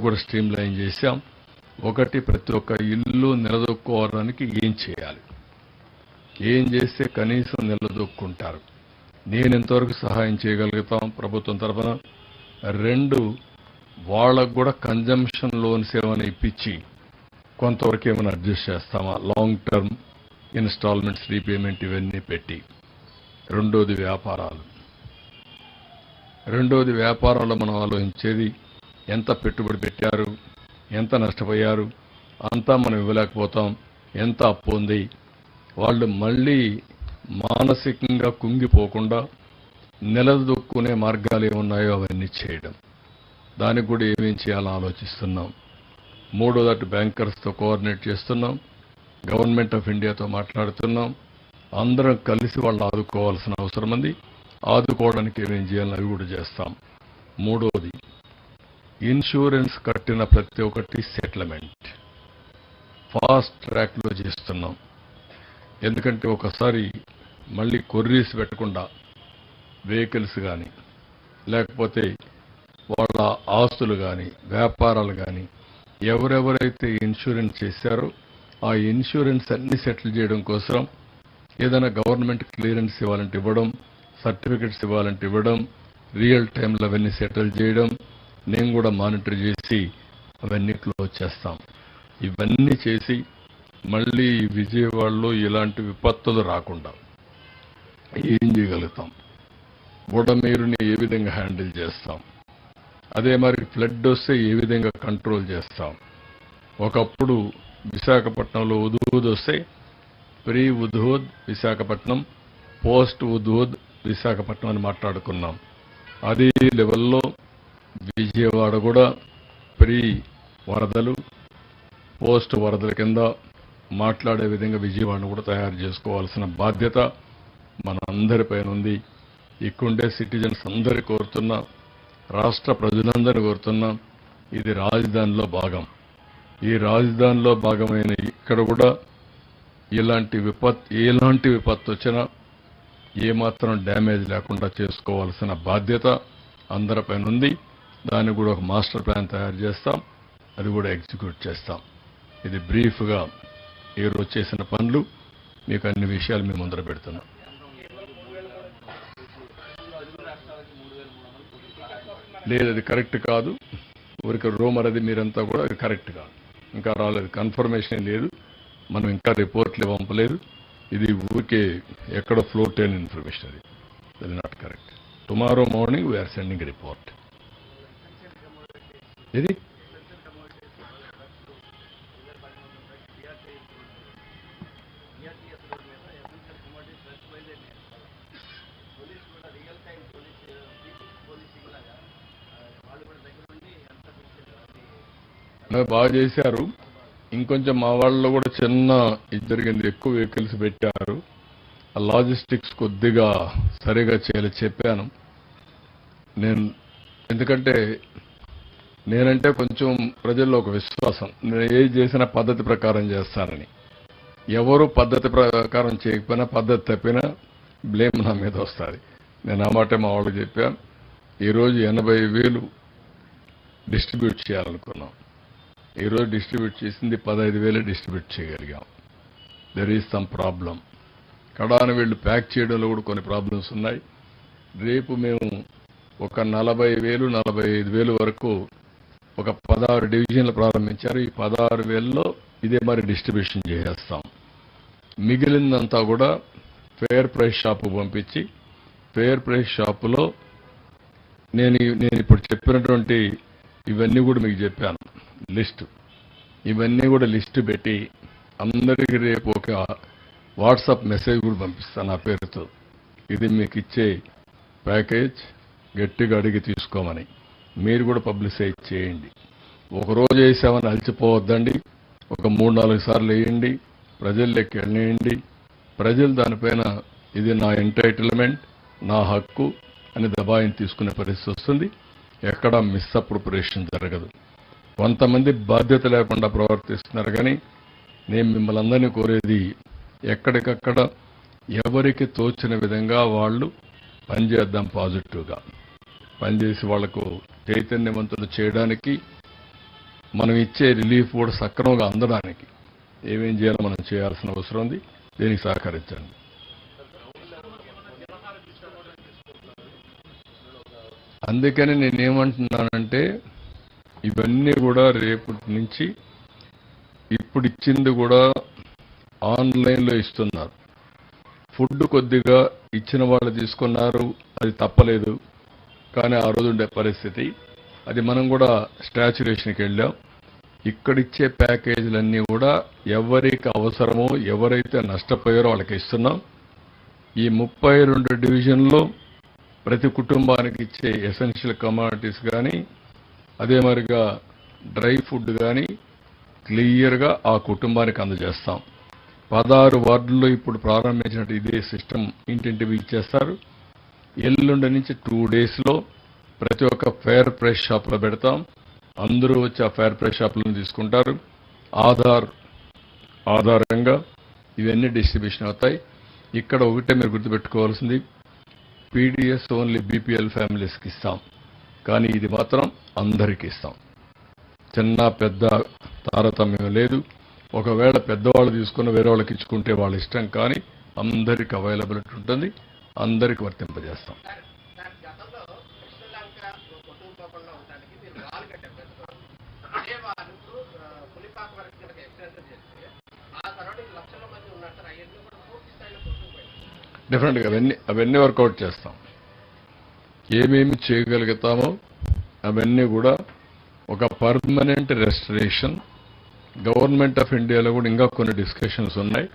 కూడా stream line చేశాం. ఒకటి, ప్రతి ఒక్క ఇల్లు నిలదొక్కుకోవడానికి ఏం చేయాలి, ఏం చేస్తే కనీసం నిలదొక్కుంటారు, నేను ఎంతవరకు సహాయం చేయగలుగుతాం ప్రభుత్వం తరఫున. 2, వాళ్ళకు కూడా కన్జంప్షన్ లోన్స్ ఏమైనా ఇప్పించి కొంతవరకు ఏమైనా అడ్జస్ట్ చేస్తామా, లాంగ్ టర్మ్ ఇన్స్టాల్మెంట్స్, రీపేమెంట్ ఇవన్నీ పెట్టి. రెండోది వ్యాపారాల్లో మనం ఆలోచించేది ఎంత పెట్టుబడి పెట్టారు, ఎంత నష్టపోయారు, అంతా మనం ఇవ్వలేకపోతాం, ఎంత అప్పు ఉంది, వాళ్ళు మళ్ళీ మానసికంగా కుంగిపోకుండా నిలదొక్కునే మార్గాలు ఏమున్నాయో అవన్నీ చేయడం. దానికి కూడా ఏమేం చేయాలో ఆలోచిస్తున్నాం. మూడోదటి బ్యాంకర్స్తో కోఆర్డినేట్ చేస్తున్నాం, గవర్నమెంట్ ఆఫ్ ఇండియాతో మాట్లాడుతున్నాం. అందరం కలిసి వాళ్ళు ఆదుకోవాల్సిన అవసరం ఉంది. ఆదుకోవడానికి ఏమేం చేయాలని అవి కూడా చేస్తాం. మూడోది, ఇన్సూరెన్స్ కట్టిన ప్రతి ఒక్కటి సెటిల్మెంట్ ఫాస్ట్ ట్రాక్లో చేస్తున్నాం. ఎందుకంటే ఒకసారి మళ్ళీ కొర్రీస్ పెట్టకుండా వెహికల్స్ కానీ, లేకపోతే వాళ్ళ ఆస్తులు కానీ, వ్యాపారాలు కానీ, ఎవరెవరైతే ఇన్సూరెన్స్ చేశారో ఆ ఇన్సూరెన్స్ అన్ని సెటిల్ చేయడం కోసం ఏదైనా గవర్నమెంట్ క్లియరెన్స్ ఇవ్వాలంటే ఇవ్వడం, సర్టిఫికెట్స్ ఇవ్వాలంటే ఇవ్వడం, రియల్ టైంలో అవన్నీ సెటిల్ చేయడం, నేను కూడా మానిటర్ చేసి అవన్నీ క్లోజ్ చేస్తాం. ఇవన్నీ చేసి మళ్ళీ విజయవాడలో ఇలాంటి విపత్తులు రాకుండా ఏం చేయగలుగుతాం, బుడమేరుని ఏ విధంగా హ్యాండిల్ చేస్తాం, అదే మరి ఫ్లడ్ వస్తే ఏ విధంగా కంట్రోల్ చేస్తాం. ఒకప్పుడు విశాఖపట్నంలో ఉదూద్ వస్తే ప్రీ ఉదూద్ విశాఖపట్నం, పోస్ట్ ఉదూద్ విశాఖపట్నం అని మాట్లాడుకున్నాం. అదే లెవెల్లో విజయవాడ కూడా ప్రీ వరదలు, పోస్ట్ వరదల కింద మాట్లాడే విధంగా విజయవాడను కూడా తయారు చేసుకోవాల్సిన బాధ్యత మన అందరిపైన ఉంది. ఇక్కడుండే సిటిజన్స్ అందరి కోరుతున్నా, రాష్ట్ర ప్రజలందరినీ కోరుతున్నా, ఇది రాజధానిలో భాగం. ఈ రాజధానిలో భాగమైన ఇక్కడ కూడా ఎలాంటి విపత్తు వచ్చినా ఏమాత్రం డ్యామేజ్ లేకుండా చేసుకోవాల్సిన బాధ్యత అందరిపైన ఉంది. దానికి కూడా ఒక మాస్టర్ ప్లాన్ తయారు చేస్తాం, అది కూడా ఎగ్జిక్యూట్ చేస్తాం. ఇది బ్రీఫ్గా ఈరోజు చేసిన పనులు, మీకు అన్ని విషయాలు మేము ముందర పెడుతున్నాం. లేదు, అది కరెక్ట్ కాదు. ఊరికి రూమర్ అది మీరంతా కూడా అది కరెక్ట్ కాదు, ఇంకా రాలేదు, కన్ఫర్మేషన్ లేదు, మనం ఇంకా రిపోర్ట్లు పంపలేదు. ఇది ఊరికే ఎక్కడ ఫ్లోట్ అయిన ఇన్ఫర్మేషన్, అది not correct. Tomorrow morning we're sending report. ఇది బాగా చేశారు. ఇంకొంచెం మా వాళ్ళలో కూడా చిన్న ఇది జరిగింది, ఎక్కువ వెహికల్స్ పెట్టారు. ఆ లాజిస్టిక్స్ కొద్దిగా సరిగా చేయాలి చెప్పాను నేను. ఎందుకంటే నేనంటే కొంచెం ప్రజల్లో ఒక విశ్వాసం, నేను ఏది చేసినా పద్ధతి ప్రకారం చేస్తానని. ఎవరు పద్ధతి ప్రకారం చేయకపోయినా, పద్ధతి తప్పినా బ్లేమ్ నా మీద వస్తుంది. నేను ఆ మాట మా వాళ్ళకి చెప్పాను. ఈరోజు 80,000 డిస్ట్రిబ్యూట్ చేయాలనుకున్నాం. ఈరోజు డిస్ట్రిబ్యూట్ చేసింది 15,000 డిస్ట్రిబ్యూట్ చేయగలిగాం. There is some problem. కడాన వీళ్ళు ప్యాక్ చేయడంలో కూడా కొన్ని ప్రాబ్లమ్స్ ఉన్నాయి. రేపు మేము ఒక 40,000, 45,000 వరకు ఒక 16 డివిజన్లు ప్రారంభించారు. ఈ 16,000లో ఇదే మరి డిస్ట్రిబ్యూషన్ చేసేస్తాం. మిగిలిందంతా కూడా ఫెయిర్ ప్రైస్ షాపు పంపించి, ఫెయిర్ ప్రైస్ షాపులో నేను ఇప్పుడు చెప్పినటువంటి ఇవన్నీ కూడా మీకు చెప్పాను లిస్టు. ఇవన్నీ కూడా లిస్టు పెట్టి అందరికీ రేపు ఒక వాట్సాప్ మెసేజ్ కూడా పంపిస్తాను నా పేరుతో. ఇది మీకు ఇచ్చే ప్యాకేజ్, గట్టిగా అడిగి తీసుకోమని. మీరు కూడా పబ్లిసైజ్ చేయండి. ఒకరోజు వేసామని అలసిపోవద్దండి. ఒక 3-4 సార్లు వేయండి, ప్రజల్లోకి వెళ్ళేయండి. ప్రజలు దానిపైన ఇది నా ఎంటైటిల్మెంట్, నా హక్కు అని దబాయిని తీసుకునే పరిస్థితి వస్తుంది. ఎక్కడా మిస్అప్రోప్రియేషన్ జరగదు. కొంతమంది బాధ్యత లేకుండా ప్రవర్తిస్తున్నారు. కానీ నేను మిమ్మల్ని అందరినీ కోరేది, ఎక్కడికక్కడ ఎవరికి తోచిన విధంగా వాళ్ళు పనిచేద్దాం, పాజిటివ్గా పనిచేసి వాళ్లకు చైతన్యవంతులు చేయడానికి మనం ఇచ్చే రిలీఫ్ కూడా సక్రమంగా అందడానికి ఏమేం చేయాలో మనం చేయాల్సిన అవసరం ఉంది. దీనికి సహకరించండి. అందుకని నేనేమంటున్నానంటే ఇవన్నీ కూడా రేపటి నుంచి ఇప్పుడు ఇచ్చింది కూడా ఆన్లైన్లో ఇస్తున్నారు. ఫుడ్ కొద్దిగా ఇచ్చిన వాళ్ళు తీసుకున్నారు, అది తప్పలేదు. కానీ ఆ రోజు ఉండే పరిస్థితి అది మనం కూడా స్టాచ్యురేషన్కి వెళ్ళాం. ఇక్కడిచ్చే ప్యాకేజీలన్నీ కూడా ఎవరికి అవసరమో ఎవరైతే నష్టపోయారో వాళ్ళకి ఇస్తున్నాం. ఈ 32 డివిజన్లో ప్రతి కుటుంబానికి ఇచ్చే ఎసెన్షియల్ కమాడిటీస్ కానీ అదే మరిగా డ్రై ఫుడ్ కానీ క్లియర్గా ఆ కుటుంబానికి అందజేస్తాం. 16 వార్డుల్లో ఇప్పుడు ప్రారంభించినట్టు ఇదే సిస్టమ్ ఇంటింటివి ఇచ్చేస్తారు. ఎల్లుండి నుంచి 2 డేస్లో ప్రతి ఒక్క ఫేర్ ప్రైస్ షాప్లో పెడతాం. అందరూ వచ్చి ఆ ఫేర్ ప్రైస్ షాపులను తీసుకుంటారు. ఆధారంగా ఇవన్నీ డిస్ట్రిబ్యూషన్ అవుతాయి. ఇక్కడ ఒకటే మీరు గుర్తుపెట్టుకోవాల్సింది, పీడిఎస్ ఓన్లీ బీపీఎల్ ఫ్యామిలీస్కి ఇస్తాం, కానీ ఇది మాత్రం అందరికీ ఇస్తాం. చిన్న పెద్ద తారతమ్యం లేదు. ఒకవేళ పెద్దవాళ్ళు తీసుకున్న వేరే వాళ్ళకి ఇచ్చుకుంటే వాళ్ళ ఇష్టం, కానీ అందరికి అవైలబిలిటీ ఉంటుంది, అందరికి వర్తింపజేస్తాం. డెఫినెట్గా అవన్నీ వర్కౌట్ చేస్తాం. ఏమేమి చేయగలుగుతామో అవన్నీ కూడా ఒక పర్మనెంట్ రెస్టరేషన్. గవర్నమెంట్ ఆఫ్ ఇండియాలో కూడా ఇంకా కొన్ని డిస్కషన్స్ ఉన్నాయి.